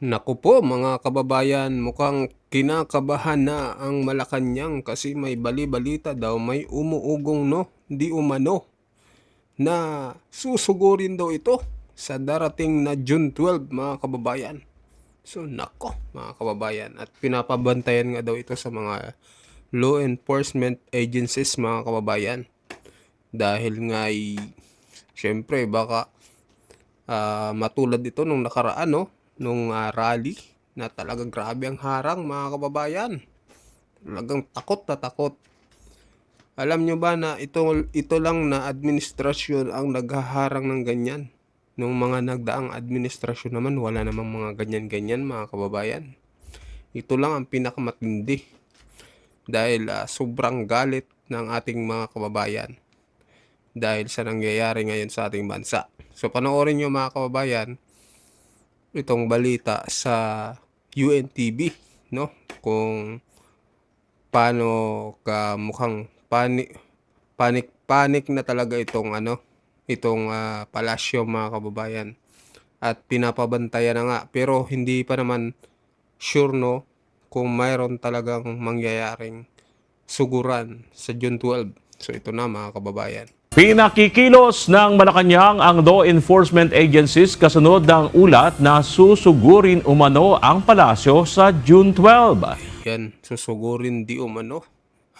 Naku po mga kababayan, mukhang kinakabahan na ang Malacanang kasi may bali-balita daw may umuugong di umano na susugurin daw ito sa darating na June 12 mga kababayan. So nako mga kababayan, at pinapabantayan nga daw ito sa mga law enforcement agencies mga kababayan. Dahil nga syempre baka matulad ito nung nakaraan nung rally na talagang grabe ang harang mga kababayan. Talagang takot na takot. Alam nyo ba na ito lang na administrasyon ang naghaharang ng ganyan? Nung mga nagdaang administrasyon naman, wala namang mga ganyan-ganyan mga kababayan. Ito lang ang pinakamatindi. Dahil sobrang galit ng ating mga kababayan. Dahil sa nangyayari ngayon sa ating bansa. So panoorin nyo mga kababayan, itong balita sa UNTV, kung paano ka mukhang panik na talaga itong palasyo mga kababayan, at pinapabantayan na nga, pero hindi pa naman sure kung mayroon talagang mangyayaring suguran sa June 12. So ito na mga kababayan. Pinakikilos ng Malacanang ang law enforcement agencies kasunod ng ulat na susugurin umano ang palasyo sa June 12. Yan, susugurin di umano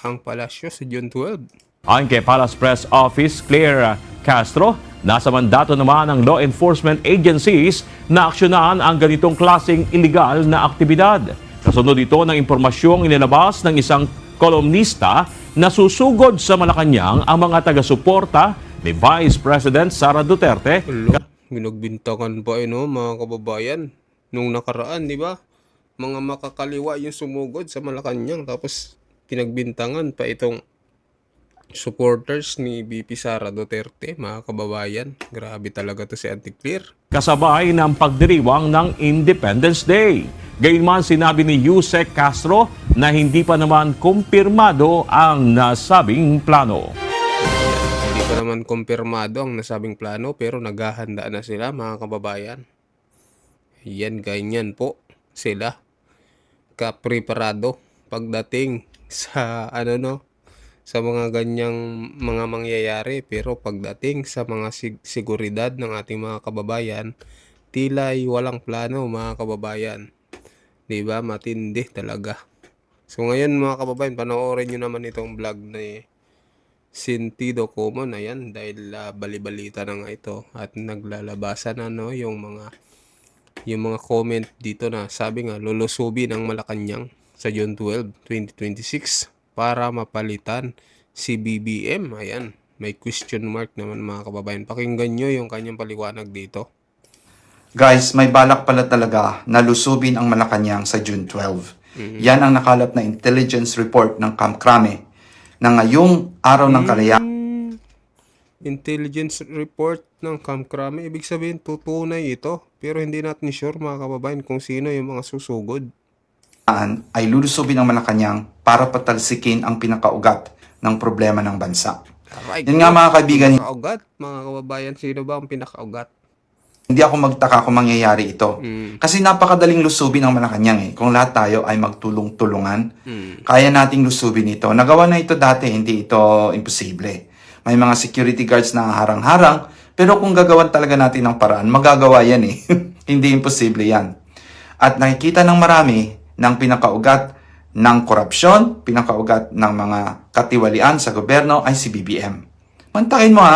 ang palasyo sa June 12. Ayon kay Palace Press Office Claire Castro, nasa mandato naman ng law enforcement agencies na aksyonan ang ganitong klaseng iligal na aktibidad. Kasunod ito ng impormasyong inilabas ng isang kolumnista na susugod sa Malacanang ang mga taga-suporta ni Vice President Sara Duterte. Binagbintangan pa mga kababayan. Nung nakaraan, di ba? Mga makakaliwa yung sumugod sa Malacanang, tapos pinagbintangan pa itong supporters ni VP Sara Duterte, mga kababayan. Grabe talaga to si Auntie Claire. Kasabay ng pagdiriwang ng Independence Day. Gayunman sinabi ni Yusek Castro na hindi pa naman kumpirmado ang nasabing plano. Hindi pa naman kumpirmado ang nasabing plano, pero naghahanda na sila mga kababayan. Yan, ganyan po sila kapreparado pagdating sa sa mga ganyang mga mangyayari. Pero pagdating sa mga seguridad ng ating mga kababayan, tila'y walang plano mga kababayan. Diba? Matindi talaga. So ngayon mga kababayan, panoorin nyo naman itong vlog ni Sentido Common. Ayan, dahil bali-balita na nga ito at naglalabasan na yung mga comment dito na sabi nga lulusubin ang Malacanang sa June 12, 2026 para mapalitan si BBM. Ayan, may question mark naman mga kababayan. Pakinggan nyo yung kanyang paliwanag dito. Guys, may balak pala talaga na lusubin ang Malacanang sa June 12. Yan ang nakalap na intelligence report ng Camp Crame na ngayong araw ng kalayaan. Intelligence report ng Camp Crame, ibig sabihin tutunay ito, pero hindi natin sure mga kababayan kung sino yung mga susugod. Ay lulusubin ang Malacanang para patalsikin ang pinakaugat ng problema ng bansa. Yan nga mga kaibigan, Pinakaugat, mga kababayan, sino ba ang pinakaugat? hindi ako magtaka kung mangyayari ito. Kasi napakadaling lusubin ang Malacanang kung lahat tayo ay magtulong-tulungan. Kaya nating lusubin ito. Nagawa na ito dati, hindi ito imposible. May mga security guards na harang-harang, pero kung gagawan talaga natin ng paraan, magagawa yan Hindi imposible yan. At nakikita ng marami ng pinakaugat ng korupsyon, pinakaugat ng mga katiwalian sa gobyerno ay si BBM. Mantakin mo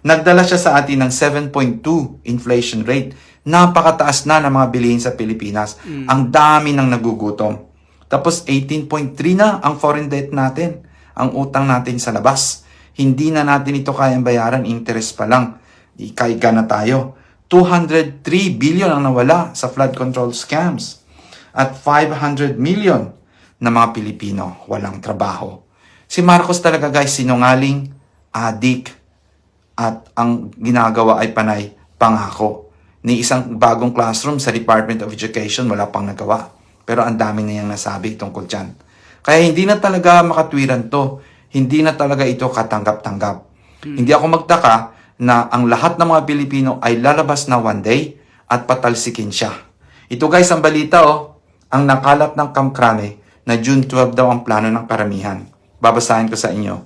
nagdala siya sa atin ng 7.2 inflation rate. Napakataas na ng mga bilihin sa Pilipinas. Ang dami ng nagugutom. Tapos 18.3 na ang foreign debt natin. Ang utang natin sa labas. Hindi na natin ito kayang bayaran, interest pa lang. Ikaiga na tayo. 203 billion ang nawala sa flood control scams. At 500 million na mga Pilipino walang trabaho. Si Marcos talaga guys, sinungaling, adik, at ang ginagawa ay panay pangako. Ni isang bagong classroom sa Department of Education, wala pang nagawa. Pero ang dami na niyang nasabi tungkol dyan. Kaya hindi na talaga makatwiran to. Hindi na talaga ito katanggap-tanggap. Hindi ako magtaka na ang lahat ng mga Pilipino ay lalabas na one day at patalsikin siya. Ito guys, ang balita ang nakalat ng Kamkrame na June 12 daw ang plano ng karamihan. Babasahin ko sa inyo.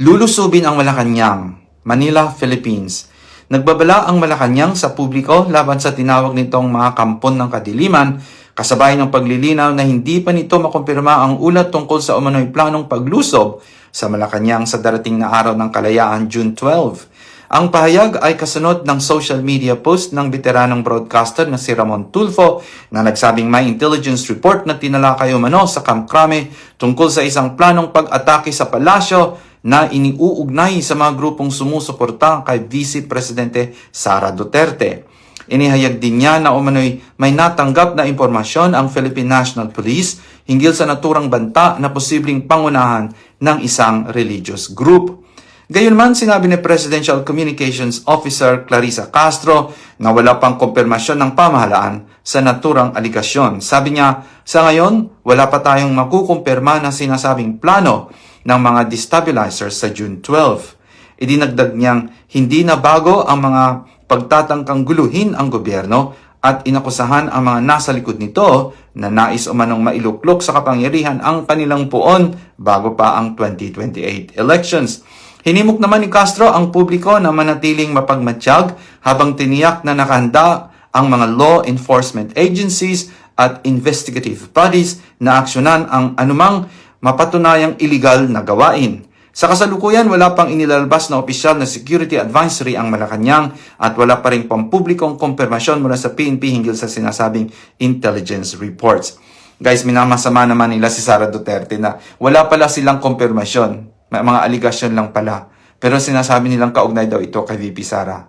Lulusubin ang Malacanang, Manila, Philippines. Nagbabala ang Malacanang sa publiko laban sa tinawag nitong mga kampon ng kadiliman, kasabay ng paglilinaw na hindi pa nito makumpirma ang ulat tungkol sa umano'y planong paglusob sa Malacanang sa darating na araw ng kalayaan, June 12. Ang pahayag ay kasunod ng social media post ng veteranong broadcaster na si Ramon Tulfo na nagsabing may intelligence report na tinalakay umano sa Kamkrame tungkol sa isang planong pag-atake sa palasyo na iniuugnay sa mga grupong sumusuporta kay Vice Presidente Sara Duterte. Inihayag din niya na umano'y may natanggap na impormasyon ang Philippine National Police hinggil sa naturang banta na posibleng pangunahan ng isang religious group. Gayunman, sinabi ni Presidential Communications Officer Clarissa Castro na wala pang kumpirmasyon ng pamahalaan sa naturang aligasyon. Sabi niya, sa ngayon, wala pa tayong makukumpirma na sinasabing plano ng mga destabilizers sa June 12. Idinagdag niyang hindi na bago ang mga pagtatangkang guluhin ang gobyerno at inakusahan ang mga nasa likod nito na nais umanong mailuklok sa kapangyarihan ang kanilang puon bago pa ang 2028 elections. Hinimok naman ni Castro ang publiko na manatiling mapagmatsyag habang tiniyak na nakahanda ang mga law enforcement agencies at investigative bodies na aksyonan ang anumang mapatunayang illegal na gawain. Sa kasalukuyan, wala pang inilalabas na opisyal na security advisory ang Malacanang at wala pa rin pampublikong kumpirmasyon mula sa PNP hinggil sa sinasabing intelligence reports. Guys, minamasama naman nila si Sara Duterte na wala pala silang kumpirmasyon. May mga aligasyon lang pala. Pero sinasabi nilang kaugnay daw ito kay VP Sara.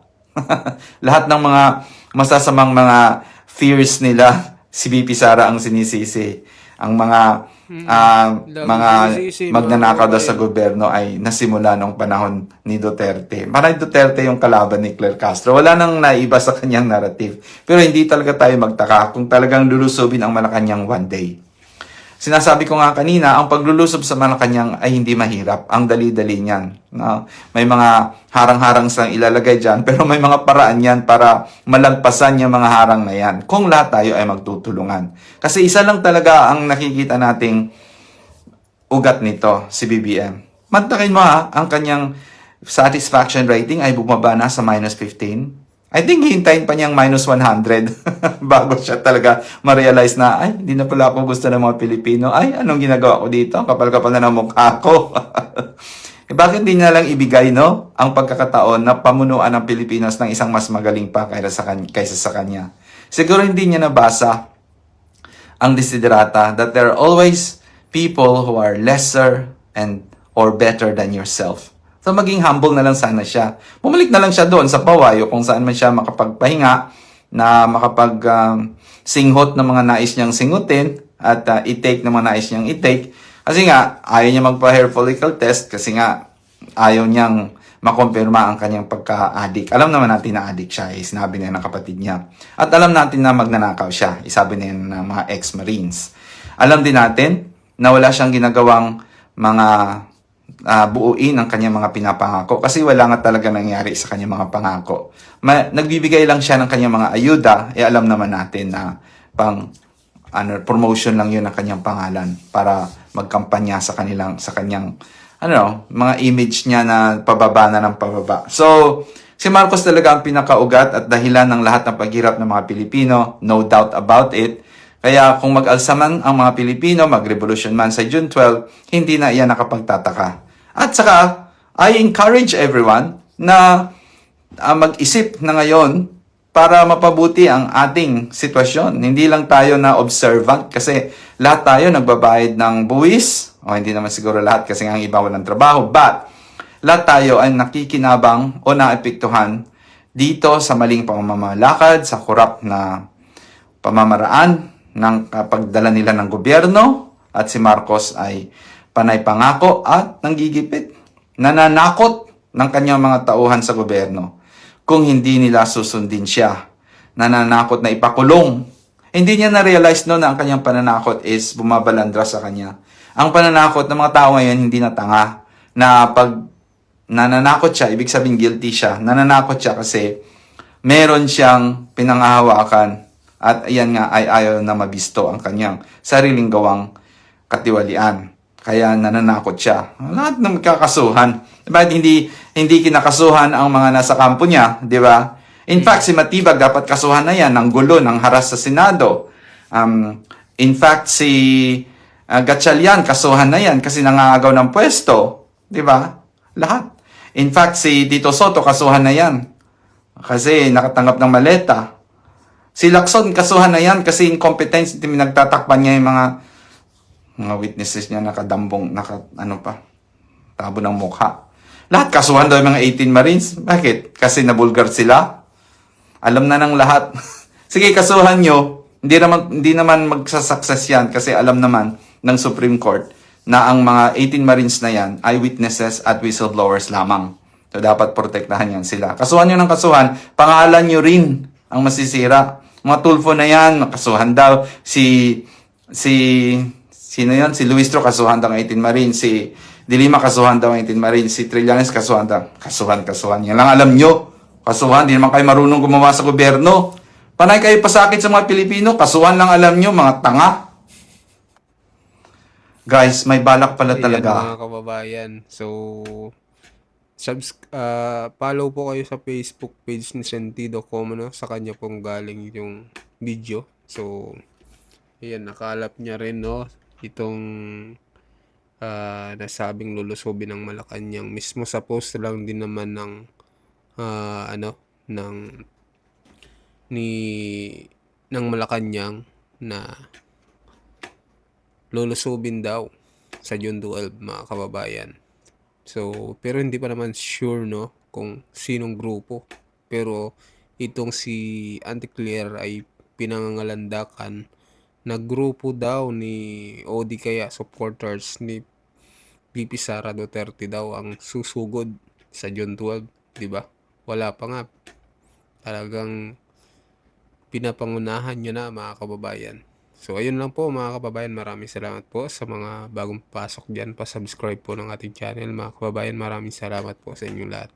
Lahat ng mga masasamang mga fears nila, si VP Sara ang sinisisi. Ang mga magnanakaw daw sa gobyerno ay nasimula nung panahon ni Duterte. Parang Duterte yung kalaban ni Claire Castro. Wala nang naiba sa kanyang narrative. Pero hindi talaga tayo magtaka kung talagang lulusubin ang Malacanang one day. Sinasabi ko nga kanina, ang paglulusob sa Malacanang ay hindi mahirap. Ang dali-dali niyan. No? May mga harang-harang silang ilalagay dyan, pero may mga paraan yan para malagpasan yung mga harang na yan. Kung lahat tayo ay magtutulungan. Kasi isa lang talaga ang nakikita nating ugat nito, si BBM. Mantakin mo ang kanyang satisfaction rating ay bumaba na sa minus 15. I think hihintayin pa niyang minus 100 bago siya talaga ma-realize na, ay, hindi na pala ako gusto ng mga Pilipino. Ay, anong ginagawa ko dito? Kapal-kapal na ng mukha ko. Bakit di na lang ibigay, no, ang pagkakataon na pamunuan ng Pilipinas ng isang mas magaling pa kaysa sa kanya? Siguro hindi niya nabasa ang desiderata that there are always people who are lesser and or better than yourself. So, maging humble na lang sana siya. Bumalik na lang siya doon sa pawayo kung saan man siya makapagpahinga, na singhot ng mga nais niyang singutin at i-take ng mga nais niyang i-take. Kasi nga, ayaw niya magpa-hair follicle test kasi nga ayaw niyang makumpirma ang kanyang pagka-addict. Alam naman natin na addict siya, sinabi niya ng kapatid niya. At alam natin na magnanakaw siya, isabi niya ng mga ex-marines. Alam din natin na wala siyang ginagawang mga buuin ang kanyang mga pinapangako kasi wala nga talaga nangyari sa kanyang mga pangako. Nagbibigay lang siya ng kanyang mga ayuda, alam naman natin na promotion lang yun ng kanyang pangalan para magkampanya sa kanyang mga image niya na pababa na ng pababa. So, si Marcos talaga ang pinakaugat at dahilan ng lahat ng paghirap ng mga Pilipino, no doubt about it. Kaya kung mag-alsa man ang mga Pilipino, mag-revolution man sa June 12, hindi na iyan nakapagtataka. At saka, I encourage everyone na mag-isip na ngayon para mapabuti ang ating sitwasyon. Hindi lang tayo na observant kasi lahat tayo nagbabayad ng buwis. O hindi naman siguro lahat kasi ang iba walang trabaho. But, lahat tayo ay nakikinabang o naepektuhan dito sa maling pamamalakad, sa korap na pamamaraan ng pagdala nila ng gobyerno. At si Marcos ay panay pangako at nanggigipit, nananakot ng kanyang mga tauhan sa gobyerno. Kung hindi nila susundin siya, nananakot na ipakulong. Hindi niya na-realize na ang kanyang pananakot is bumabalandra sa kanya. Ang pananakot ng mga tao ngayon hindi na tanga. Na pag nananakot siya, ibig sabihin guilty siya. Nananakot siya kasi meron siyang pinangahawakan At ayan nga ay ayaw na mabisto ang kanyang sariling gawang katiwalian. Kaya nananakot siya. Lahat ng magkakasuhan. Bakit hindi kinakasuhan ang mga nasa kampo niya, di ba? In fact, si Matibag dapat kasuhan na yan ng gulo, ng haras sa Senado. In fact, si Gatchalian, kasuhan na yan kasi nangangagaw ng pwesto. Di ba? Lahat. In fact, si Tito Soto, kasuhan na yan. Kasi nakatanggap ng maleta. Si Lacson, kasuhan na yan kasi incompetence. Nagtatakpan niya yung mga witnesses niya, nakadambong, tabo ng mukha. Lahat kasuhan daw yung mga 18 Marines. Bakit? Kasi nabulgar sila. Alam na ng lahat. Sige, kasuhan nyo. Hindi naman magsasucess yan kasi alam naman ng Supreme Court na ang mga 18 Marines na yan ay witnesses at whistleblowers lamang. So, dapat protektahan yan sila. Kasuhan nyo ng kasuhan, pangalan nyo rin ang masisira. Mga Tulfo na yan, kasuhan daw. Sino yan? Si Luistro, kasuhan daw ng 18 Marines. Si Dilima, kasuhan daw ng 18 Marines. Si Trillanes, kasuhan daw. Kasuhan. Yan lang alam nyo. Kasuhan, di naman kayo marunong gumawa sa gobyerno. Panay kayo pasakit sa mga Pilipino, kasuhan lang alam nyo, mga tanga. Guys, may balak pala Ayan, talaga. mga kababayan. So, follow po kayo sa Facebook page ni Sentido Como, sa kanya pong galing yung video. So, ayan, nakalap niya rin, no, itong nasabing lulusubin ng Malacanang. Mismo sa post lang din naman ng ng Malacanang na lulusubin daw sa June 12, mga kababayan. So, pero hindi pa naman sure, no, kung sinong grupo. Pero itong si Anticlear ay pinangangalandakan na grupo daw ni o di kaya supporters ni VP Sara Duterte daw ang susugod sa June 12, di ba? Wala pa nga. Talagang pinapangunahan nyo na, mga kababayan. So, ayun lang po, mga kababayan. Maraming salamat po sa mga bagong pasok dyan. Pa-subscribe po ng ating channel, mga kababayan. Maraming salamat po sa inyong lahat.